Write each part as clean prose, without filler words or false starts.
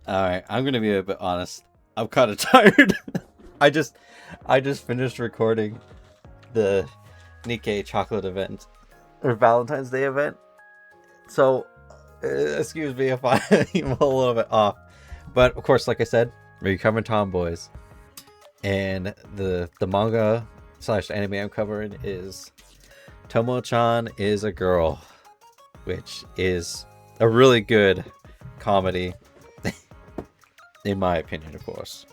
Alright, I'm gonna be a bit honest. I'm kind of tired. I just finished recording the Nikkei chocolate event or Valentine's Day event. So, excuse me if I'm a little bit off. But of course, like I said, we're covering Tomboys, and the manga / anime I'm covering is Tomo-chan is a Girl, which is a really good comedy. In my opinion, of course.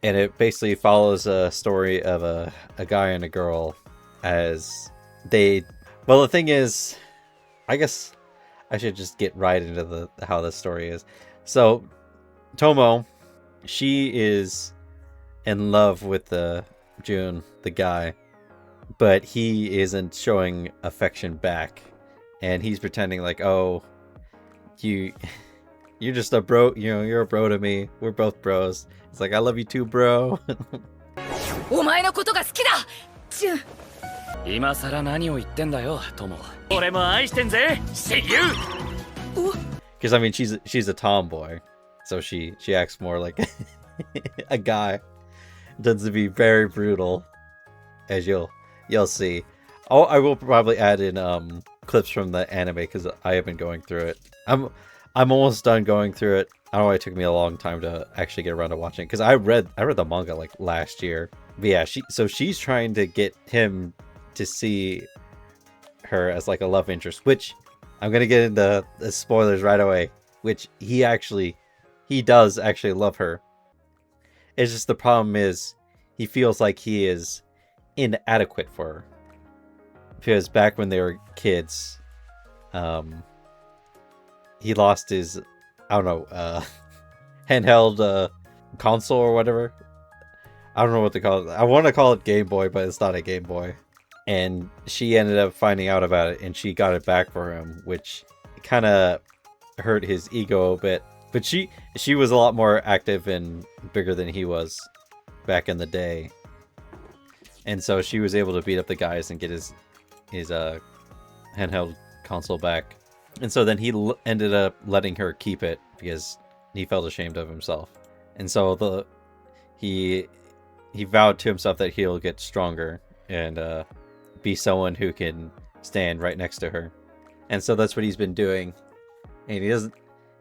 And it basically follows a story of a guy and a girl as they... Well, the thing is, I guess I should just get right into how the story is. So, Tomo, she is in love with Jun, the guy, but he isn't showing affection back. And he's pretending like, oh, you're just a bro, you're a bro to me. We're both bros. It's like, I love you too, bro. Because I mean, she's a tomboy, so she acts more like a guy. Tends to be very brutal, as you'll see. Oh, I will probably add in clips from the anime because I have been going through it. I'm almost done going through it. I don't know why it took me a long time to actually get around to watching it, because I read the manga like last year. But yeah, she's trying to get him to see her as like a love interest, which I'm gonna get into the spoilers right away. Which he does actually love her. It's just the problem is he feels like he is inadequate for her, because back when they were kids, he lost his, I don't know, handheld console or whatever. I don't know what to call it. I want to call it Game Boy, but it's not a Game Boy. And she ended up finding out about it, and she got it back for him, which kind of hurt his ego a bit. But she was a lot more active and bigger than he was back in the day. And so she was able to beat up the guys and get his handheld console back. And so then he ended up letting her keep it because he felt ashamed of himself. And so he vowed to himself that he'll get stronger and be someone who can stand right next to her. And so that's what he's been doing. And he doesn't.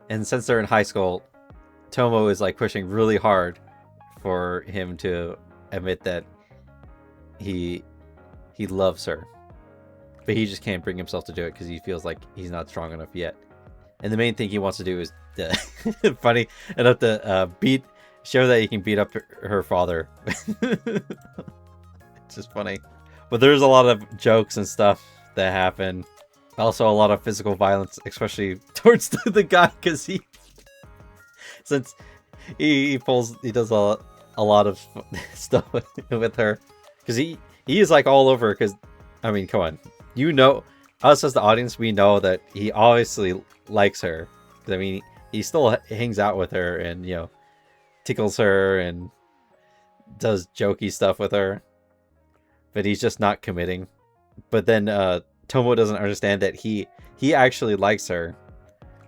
And since they're in high school, Tomo is like pushing really hard for him to admit that he loves her. But he just can't bring himself to do it because he feels like he's not strong enough yet. And the main thing he wants to do is funny enough to show that he can beat up her father. It's just funny. But there's a lot of jokes and stuff that happen. Also a lot of physical violence, especially towards the guy, because he does a lot of stuff with her. Because he is like all over, because, I mean, come on. Us as the audience, we know that he obviously likes her. Because, I mean, he still hangs out with her and, tickles her and does jokey stuff with her. But he's just not committing. But then Tomo doesn't understand that he actually likes her.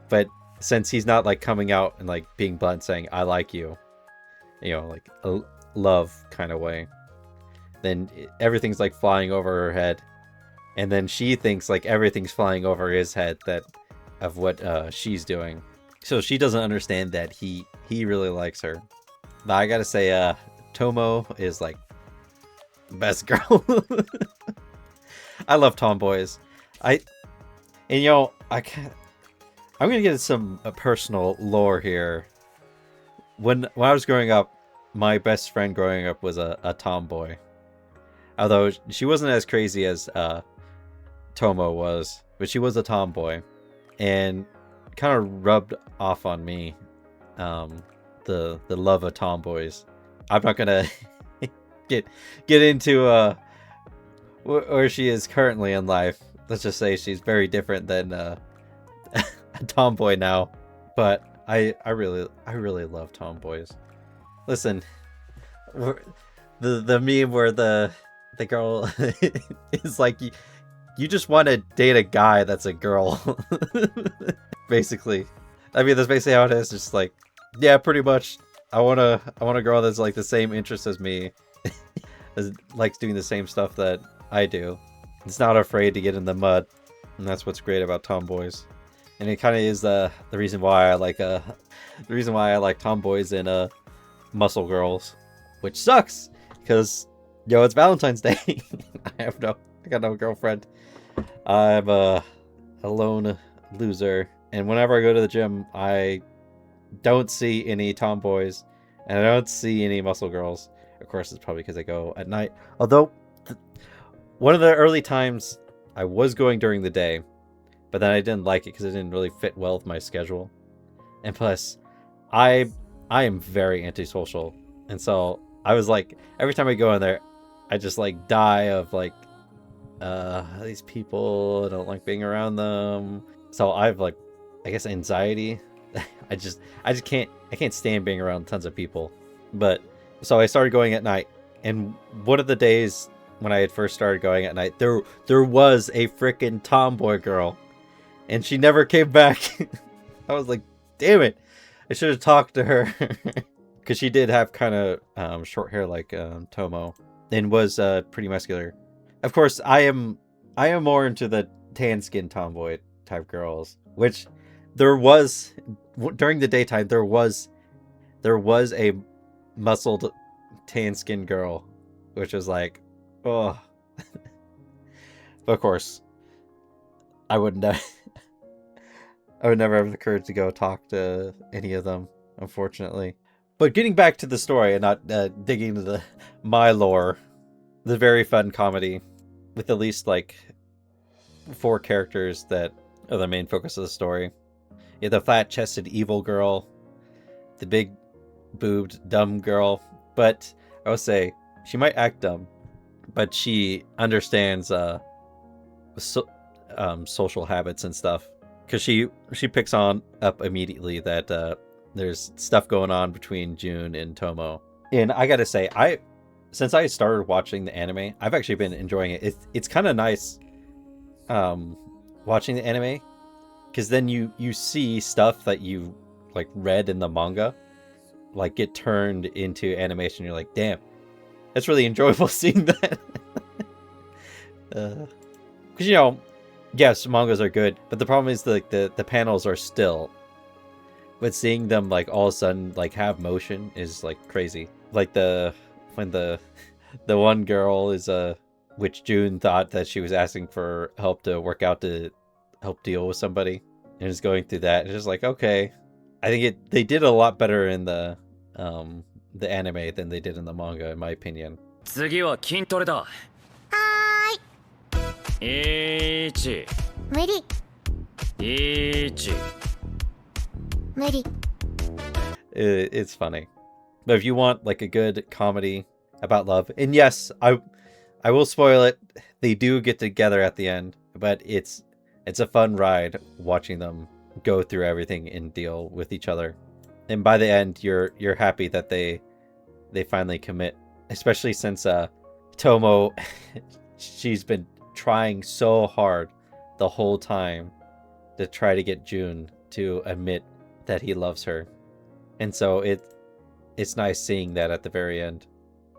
But since he's not, like, coming out and, like, being blunt saying, I like you. Like a love kind of way. Then everything's, like, flying over her head. And then she thinks like everything's flying over his head of what she's doing. So she doesn't understand that he really likes her. But I gotta say, Tomo is like the best girl. I love tomboys. I'm gonna get some personal lore here. When I was growing up, my best friend growing up was a tomboy. Although she wasn't as crazy as Tomo was, but she was a tomboy, and kind of rubbed off on me the love of tomboys. I'm not gonna get into where she is currently in life. Let's just say she's very different than a tomboy now, but I really love tomboys. Listen, the meme where the girl is like, you just want to date a guy that's a girl. Basically. I mean, that's basically how it is. Just like, Yeah, pretty much. I want a girl that's like the same interest as me, as likes doing the same stuff that I do. It's not afraid to get in the mud, and that's what's great about tomboys. And it kind of is the reason why I like the reason why I like tomboys and muscle girls, which sucks because it's Valentine's Day. I got no girlfriend. I'm a lone loser, and whenever I go to the gym, I don't see any tomboys, and I don't see any muscle girls. Of course, it's probably because I go at night. Although, one of the early times I was going during the day, but then I didn't like it because it didn't really fit well with my schedule. And plus, I am very antisocial, and so I was like, every time I go in there, I just like die of like these people. I don't like being around them. So I've like, I guess anxiety. I just can't stand being around tons of people. But so I started going at night, and one of the days when I had first started going at night, there was a freaking tomboy girl, and she never came back. I was like, damn it, I should have talked to her. Because she did have kind of short hair like Tomo, and was pretty muscular. Of course, I am more into the tan skin tomboy type girls, which there was during the daytime. There was a muscled tan skin girl, which was like, oh. But of course, I would never have the courage to go talk to any of them, unfortunately. But getting back to the story and not digging into my lore, the very fun comedy with at least like 4 characters that are the main focus of the story. You have the flat-chested evil girl, the big-boobed dumb girl, but I would say she might act dumb, but she understands social habits and stuff, because she picks up immediately that there's stuff going on between Jun and Tomo. And I gotta say, since I started watching the anime, I've actually been enjoying it. It's kind of nice watching the anime, because then you see stuff that you like read in the manga like get turned into animation. You're like, damn, that's really enjoyable seeing that. Because yes, mangas are good, but the problem is like the panels are still. But seeing them like all of a sudden like have motion is like crazy. Like when the one girl is which Jun thought that she was asking for help to work out to help deal with somebody, and is going through that. It's just like, okay, I think they did a lot better in the anime than they did in the manga, in my opinion. 次は筋トレだ。はーい。1、無理1。無理 It's funny, but if you want like a good comedy about love, and yes, I will spoil it, they do get together at the end, but it's a fun ride watching them go through everything and deal with each other. And by the end, you're happy that they finally commit, especially since Tomo, she's been trying so hard the whole time to try to get Jun to admit that he loves her. And so it's nice seeing that at the very end,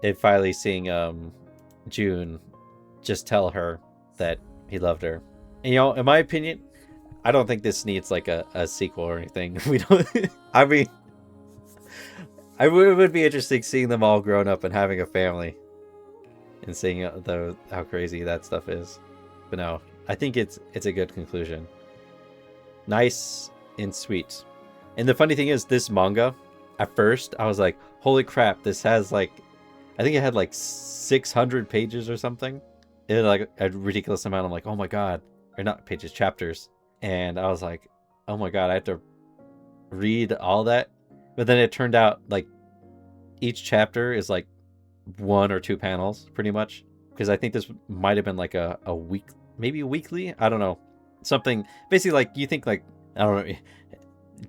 and finally seeing Jun just tell her that he loved her. And, in my opinion, I don't think this needs like a sequel or anything. We don't. I mean, it would be interesting seeing them all grown up and having a family, and seeing how crazy that stuff is. But no, I think it's a good conclusion. Nice and sweet. And the funny thing is, this manga, at first, I was like, holy crap, this has like, I think it had like 600 pages or something. It had like a ridiculous amount. I'm like, oh my god. Or not pages, chapters. And I was like, oh my god, I have to read all that. But then it turned out like each chapter is like 1 or 2 panels, pretty much. Because I think this might have been like a week, maybe a weekly? I don't know. Something, basically like, you think like, I don't know,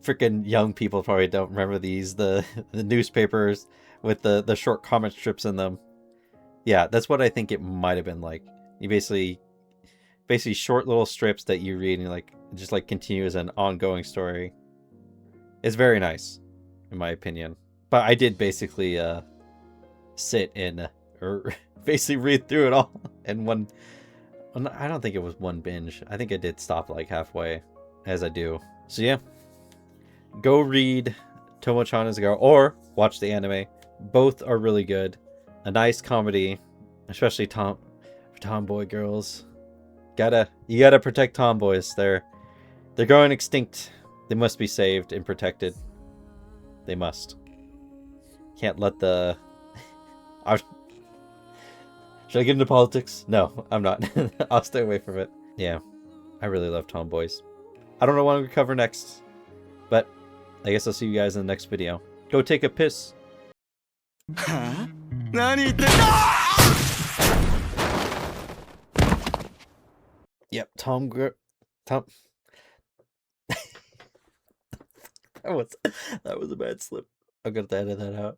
freaking young people probably don't remember these, the newspapers with the short comic strips in them. Yeah, that's what I think it might have been like. You basically short little strips that you read and like just like continue as an ongoing story. It's very nice. in my opinion. But I did basically sit in or basically read through it all in one. I don't think it was one binge. I think I did stop like halfway, as I do. So yeah, go read Tomo-chan is a Girl or watch the anime. Both are really good. A nice comedy, especially tomboy girls. You gotta protect tomboys. They're going extinct. They must be saved and protected. They must. Can't let the. Should I get into politics? No, I'm not. I'll stay away from it. Yeah, I really love tomboys. I don't know what I'm gonna cover next, but I guess I'll see you guys in the next video. Go take a piss. Huh? Nani? Yep, Tom. That was a bad slip. I'm gonna have to edit that out.